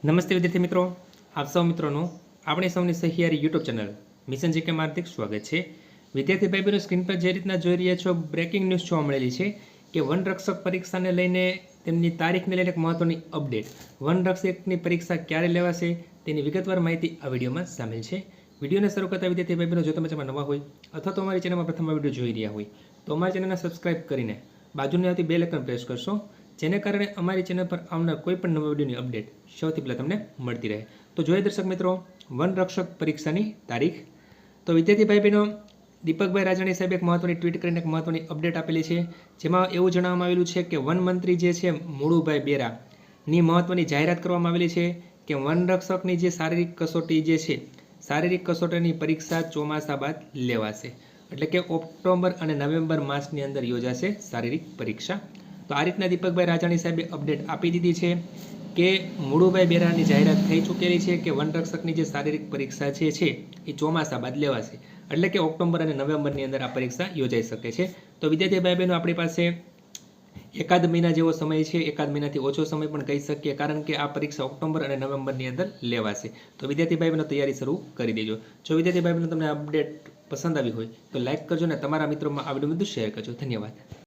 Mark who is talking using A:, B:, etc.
A: નમસ્તે વિદ્યાર્થી મિત્રો, આપ સૌ મિત્રોનું આપણી સૌની સહિયારી યુટ્યુબ ચેનલ મિશન જીકે માં હાર્દિક સ્વાગત છે। વિદ્યાર્થી ભાઈ બહેનો, સ્ક્રીન પર જે રીતના જોઈ રહ્યા છો, બ્રેકિંગ ન્યૂઝ જોવા મળેલી છે કે વનરક્ષક પરીક્ષાને લઈને તેમની તારીખને લઈને એક મહત્વની અપડેટ। વનરક્ષકની પરીક્ષા ક્યારે લેવાશે તેની વિગતવાર માહિતી આ વિડીયોમાં સામેલ છે। વિડીયોને શરૂ કરતા વિદ્યાર્થી ભાઈ બહેનો, જો તમે ચેનલમાં નવા હોય અથવા તો અમારી ચેનલમાં પ્રથમ વિડીયો જોઈ રહ્યા હોય તો અમારી ચેનલને સબસ્ક્રાઇબ કરીને બાજુની આવતી બેલ આઇકન પ્રેસ કરશો, જેને કારણે અમારી ચેનલ પર આવનાર કોઈ પણ નવા વિડીયોની અપડેટ સૌથી પહેલાં તમને મળતી રહે। તો જોઈએ દર્શક મિત્રો, વનરક્ષક પરીક્ષાની તારીખ। તો વિદ્યાર્થી ભાઈ બહેનો, દીપકભાઈ રાજાણી સાહેબ એક મહત્વની ટ્વીટ કરીને એક મહત્વની અપડેટ આપેલી છે, જેમાં એવું જણાવવામાં આવેલું છે કે વન મંત્રી જે છે મુળુભાઈ બેરાની મહત્વની જાહેરાત કરવામાં આવેલી છે કે વનરક્ષકની જે શારીરિક કસોટી જે છે, શારીરિક કસોટીની પરીક્ષા ચોમાસા બાદ લેવાશે, એટલે કે ઓક્ટોબર અને નવેમ્બર માસની અંદર યોજાશે શારીરિક પરીક્ષા। તો આ રીતના દીપકભાઈ રાજાણી સાહેબે અપડેટ આપી દીધી છે કે મુળુભાઈ બેરાની જાહેરાત થઈ ચૂકેલી છે કે વનરક્ષકની જે શારીરિક પરીક્ષા છે એ ચોમાસા બાદ લેવાશે, એટલે કે ઓક્ટોબર અને નવેમ્બરની અંદર આ પરીક્ષા યોજાઈ શકે છે। તો વિદ્યાર્થી ભાઈ બહેનો, આપણી પાસે એકાદ મહિના જેવો સમય છે, એકાદ મહિનાથી ઓછો સમય પણ કહી શકીએ, કારણ કે આ પરીક્ષા ઓક્ટોબર અને નવેમ્બરની અંદર લેવાશે। તો વિદ્યાર્થી ભાઈ બહેનો, તૈયારી શરૂ કરી દેજો। જો વિદ્યાર્થી ભાઈ બહેનો તમને અપડેટ પસંદ આવી હોય તો લાઇક કરજો અને તમારા મિત્રોમાં આ વિડીયો બધું શેર કરજો। ધન્યવાદ।